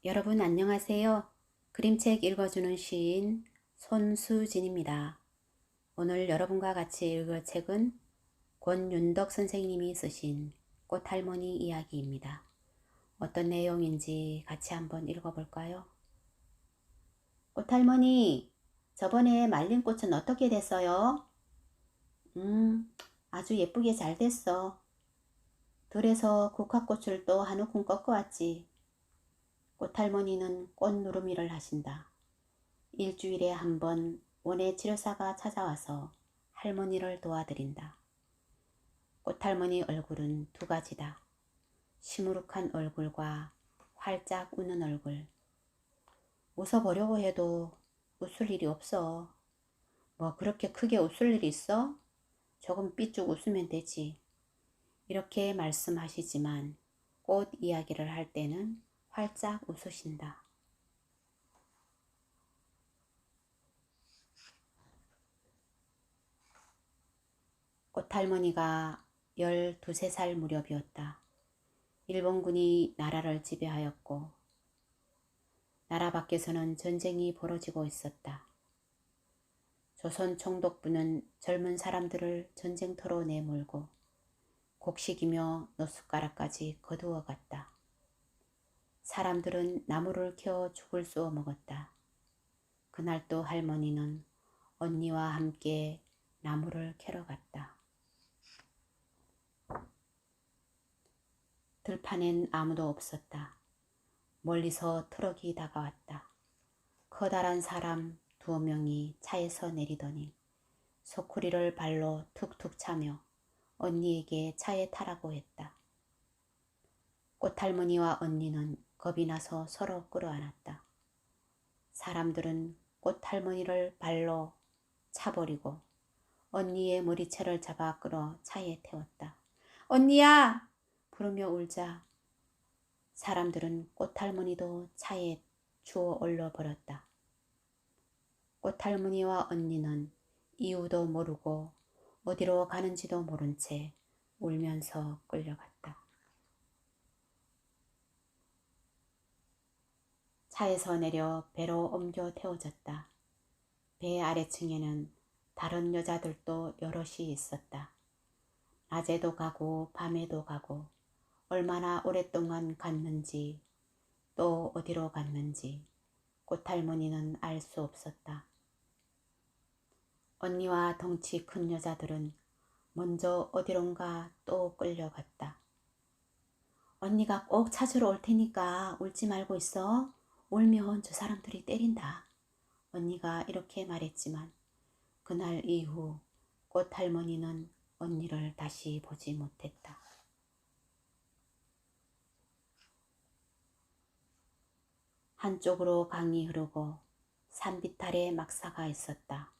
여러분 안녕하세요. 그림책 읽어주는 시인 손수진입니다. 오늘 여러분과 같이 읽을 책은 권윤덕 선생님이 쓰신 꽃할머니 이야기입니다. 어떤 내용인지 같이 한번 읽어볼까요? 꽃할머니, 저번에 말린 꽃은 어떻게 됐어요? 아주 예쁘게 잘 됐어. 들에서 국화꽃을 또 한 움큼 꺾어왔지. 꽃할머니는 꽃누르미를 하신다. 일주일에 한 번 원예 치료사가 찾아와서 할머니를 도와드린다. 꽃할머니 얼굴은 두 가지다. 시무룩한 얼굴과 활짝 웃는 얼굴. 웃어보려고 해도 웃을 일이 없어. 뭐 그렇게 크게 웃을 일이 있어? 조금 삐쭉 웃으면 되지. 이렇게 말씀하시지만 꽃 이야기를 할 때는 활짝 웃으신다. 꽃할머니가 12~13살 무렵이었다. 일본군이 나라를 지배하였고 나라 밖에서는 전쟁이 벌어지고 있었다. 조선 총독부는 젊은 사람들을 전쟁터로 내몰고 곡식이며 노숟가락까지 거두어 갔다. 사람들은 나무를 캐어 죽을 쏘아 먹었다. 그날 또 할머니는 언니와 함께 나무를 캐러 갔다. 들판엔 아무도 없었다. 멀리서 트럭이 다가왔다. 커다란 사람 2명이 차에서 내리더니 소쿠리를 발로 툭툭 차며 언니에게 차에 타라고 했다. 꽃할머니와 언니는 겁이 나서 서로 끌어안았다. 사람들은 꽃할머니를 발로 차버리고 언니의 머리채를 잡아 끌어 차에 태웠다. 언니야! 부르며 울자 사람들은 꽃할머니도 차에 주워 올려버렸다. 꽃할머니와 언니는 이유도 모르고 어디로 가는지도 모른 채 울면서 끌려갔다. 차에서 내려 배로 옮겨 태워졌다. 배 아래층에는 다른 여자들도 여럿이 있었다. 낮에도 가고 밤에도 가고 얼마나 오랫동안 갔는지 또 어디로 갔는지 꽃할머니는 알 수 없었다. 언니와 덩치 큰 여자들은 먼저 어디론가 또 끌려갔다. 언니가 꼭 찾으러 올 테니까 울지 말고 있어. 울면 저 사람들이 때린다. 언니가 이렇게 말했지만 그날 이후 꽃할머니는 언니를 다시 보지 못했다. 한쪽으로 강이 흐르고 산비탈에 막사가 있었다.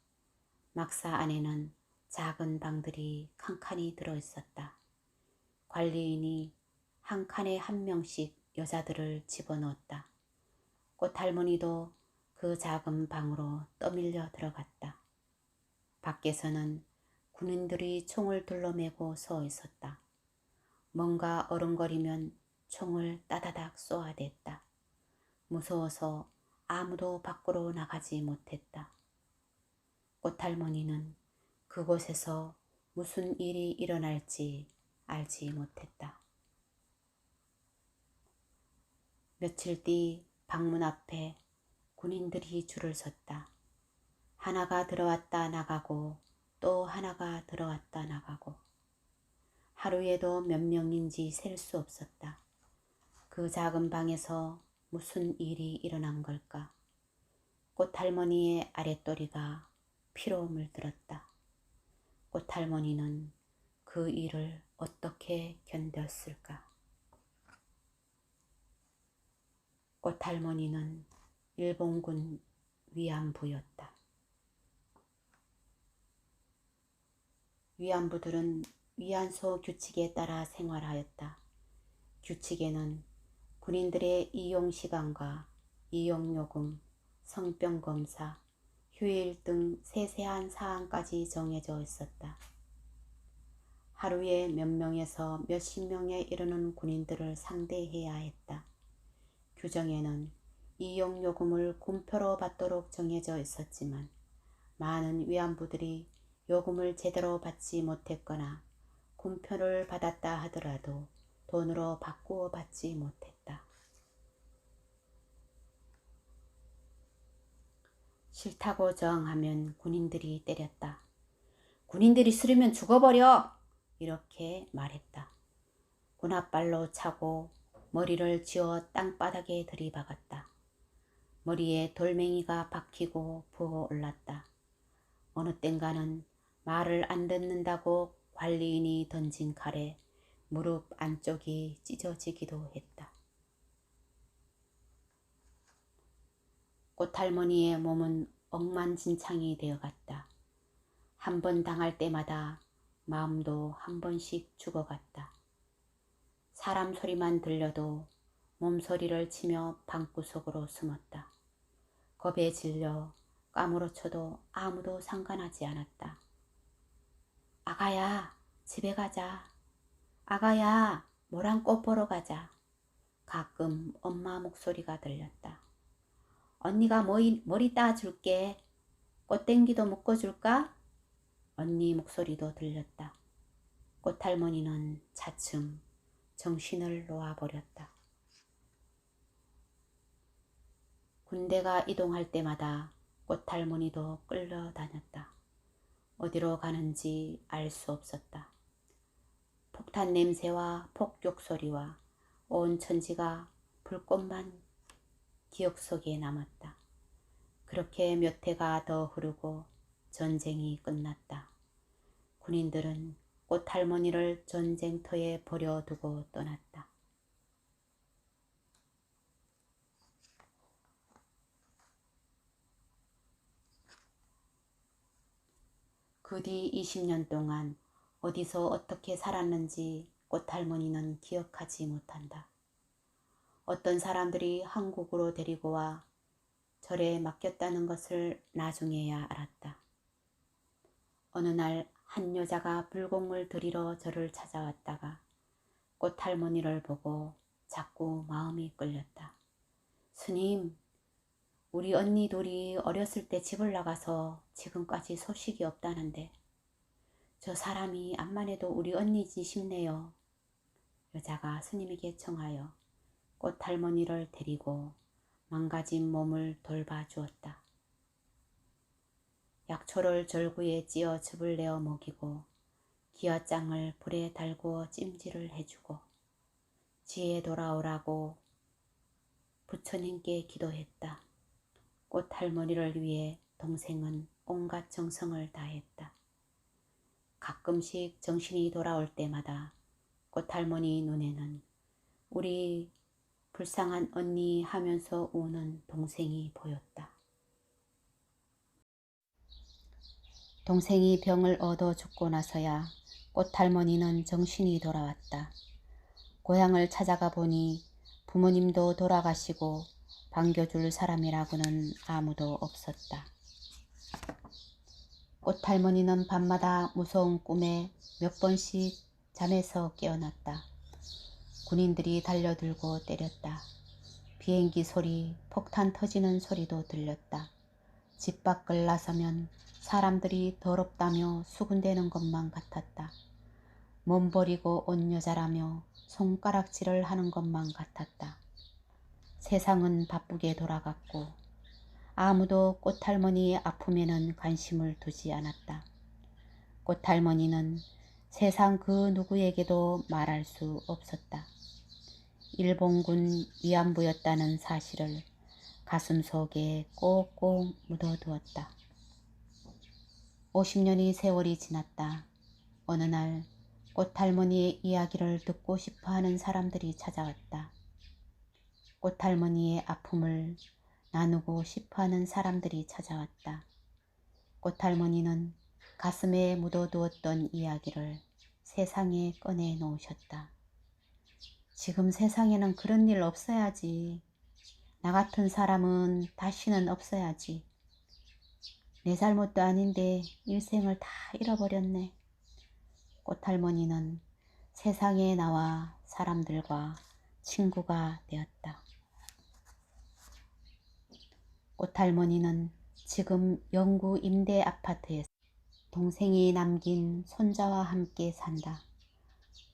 막사 안에는 작은 방들이 칸칸이 들어있었다. 관리인이 한 칸에 한 명씩 여자들을 집어넣었다. 꽃할머니도 그 작은 방으로 떠밀려 들어갔다. 밖에서는 군인들이 총을 둘러매고 서 있었다. 뭔가 어른거리면 총을 따다닥 쏘아댔다. 무서워서 아무도 밖으로 나가지 못했다. 꽃할머니는 그곳에서 무슨 일이 일어날지 알지 못했다. 며칠 뒤 방문 앞에 군인들이 줄을 섰다. 하나가 들어왔다 나가고 또 하나가 들어왔다 나가고 하루에도 몇 명인지 셀 수 없었다. 그 작은 방에서 무슨 일이 일어난 걸까? 꽃할머니의 아랫도리가 피로 물들었다. 꽃할머니는 그 일을 어떻게 견뎠을까? 꽃할머니는 일본군 위안부였다. 위안부들은 위안소 규칙에 따라 생활하였다. 규칙에는 군인들의 이용시간과 이용요금, 성병검사, 휴일 등 세세한 사항까지 정해져 있었다. 하루에 몇 명에서 몇십 명에 이르는 군인들을 상대해야 했다. 규정에는 이용요금을 군표로 받도록 정해져 있었지만 많은 위안부들이 요금을 제대로 받지 못했거나 군표를 받았다 하더라도 돈으로 바꾸어 받지 못했다. 싫다고 저항하면 군인들이 때렸다. 군인들이 싫으면 죽어버려! 이렇게 말했다. 군홧발로 차고 머리를 쥐어 땅바닥에 들이박았다. 머리에 돌멩이가 박히고 부어올랐다. 어느 땐가는 말을 안 듣는다고 관리인이 던진 칼에 무릎 안쪽이 찢어지기도 했다. 꽃할머니의 몸은 억만진창이 되어갔다. 한 번 당할 때마다 마음도 한 번씩 죽어갔다. 사람 소리만 들려도 몸소리를 치며 방구석으로 숨었다. 겁에 질려 까무러쳐도 아무도 상관하지 않았다. 아가야, 집에 가자. 아가야, 모란꽃 보러 가자. 가끔 엄마 목소리가 들렸다. 언니가 머리 따줄게. 꽃댕기도 묶어줄까? 언니 목소리도 들렸다. 꽃할머니는 차츰 정신을 놓아버렸다. 군대가 이동할 때마다 꽃할머니도 끌려다녔다. 어디로 가는지 알 수 없었다. 폭탄 냄새와 폭격 소리와 온 천지가 불꽃만 기억 속에 남았다. 그렇게 몇 해가 더 흐르고 전쟁이 끝났다. 군인들은 꽃할머니를 전쟁터에 버려두고 떠났다. 그 뒤 20년 동안 어디서 어떻게 살았는지 꽃할머니는 기억하지 못한다. 어떤 사람들이 한국으로 데리고 와 절에 맡겼다는 것을 나중에야 알았다. 어느 날 한 여자가 불공을 들이러 절을 찾아왔다가 꽃할머니를 보고 자꾸 마음이 끌렸다. 스님, 우리 언니 둘이 어렸을 때 집을 나가서 지금까지 소식이 없다는데 저 사람이 암만 해도 우리 언니지 싶네요. 여자가 스님에게 청하여 꽃할머니를 데리고 망가진 몸을 돌봐주었다. 약초를 절구에 찧어 즙을 내어 먹이고 기와장을 불에 달구어 찜질을 해주고 지혜 돌아오라고 부처님께 기도했다. 꽃할머니를 위해 동생은 온갖 정성을 다했다. 가끔씩 정신이 돌아올 때마다 꽃할머니 눈에는 우리 불쌍한 언니 하면서 우는 동생이 보였다. 동생이 병을 얻어 죽고 나서야 꽃할머니는 정신이 돌아왔다. 고향을 찾아가 보니 부모님도 돌아가시고 반겨줄 사람이라고는 아무도 없었다. 꽃할머니는 밤마다 무서운 꿈에 몇 번씩 잠에서 깨어났다. 군인들이 달려들고 때렸다. 비행기 소리, 폭탄 터지는 소리도 들렸다. 집 밖을 나서면 사람들이 더럽다며 수군대는 것만 같았다. 몸 버리고 온 여자라며 손가락질을 하는 것만 같았다. 세상은 바쁘게 돌아갔고 아무도 꽃할머니의 아픔에는 관심을 두지 않았다. 꽃할머니는 세상 그 누구에게도 말할 수 없었다. 일본군 위안부였다는 사실을 가슴속에 꼭꼭 묻어두었다. 50년의 세월이 지났다. 어느 날 꽃할머니의 이야기를 듣고 싶어하는 사람들이 찾아왔다. 꽃할머니의 아픔을 나누고 싶어하는 사람들이 찾아왔다. 꽃할머니는 가슴에 묻어두었던 이야기를 세상에 꺼내 놓으셨다. 지금 세상에는 그런 일 없어야지. 나 같은 사람은 다시는 없어야지. 내 잘못도 아닌데 일생을 다 잃어버렸네. 꽃할머니는 세상에 나와 사람들과 친구가 되었다. 꽃할머니는 지금 영구 임대 아파트에서 동생이 남긴 손자와 함께 산다.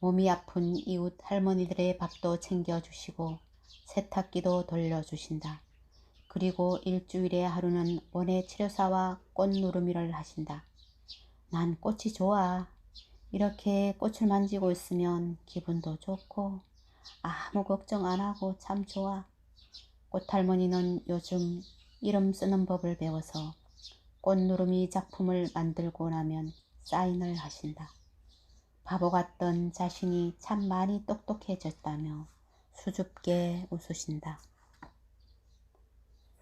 몸이 아픈 이웃 할머니들의 밥도 챙겨주시고 세탁기도 돌려주신다. 그리고 일주일에 하루는 원예 치료사와 꽃 누르미를 하신다. 난 꽃이 좋아. 이렇게 꽃을 만지고 있으면 기분도 좋고 아무 걱정 안 하고 참 좋아. 꽃할머니는 요즘 이름 쓰는 법을 배워서 꽃누르미 작품을 만들고 나면 사인을 하신다. 바보 같던 자신이 참 많이 똑똑해졌다며 수줍게 웃으신다.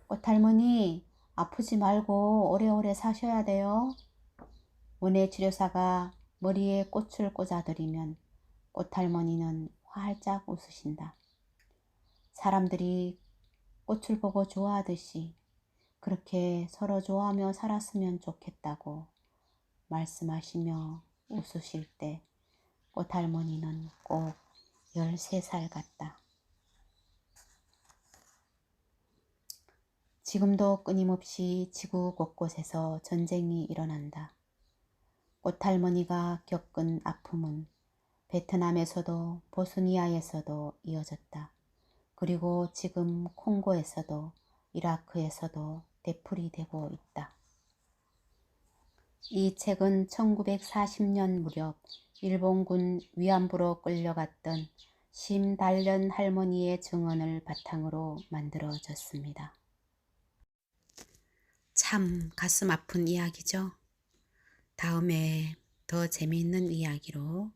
꽃할머니, 아프지 말고 오래오래 사셔야 돼요. 원예 치료사가 머리에 꽃을 꽂아드리면 꽃할머니는 활짝 웃으신다. 사람들이 꽃을 보고 좋아하듯이 그렇게 서로 좋아하며 살았으면 좋겠다고 말씀하시며 웃으실 때 꽃할머니는 꼭 13살 같다. 지금도 끊임없이 지구 곳곳에서 전쟁이 일어난다. 꽃할머니가 겪은 아픔은 베트남에서도 보스니아에서도 이어졌다. 그리고 지금 콩고에서도 이라크에서도 되풀이되고 있다. 이 책은 1940년 무렵 일본군 위안부로 끌려갔던 심달련 할머니의 증언을 바탕으로 만들어졌습니다. 참 가슴 아픈 이야기죠. 다음에 더 재미있는 이야기로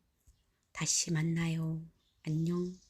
다시 만나요. 안녕.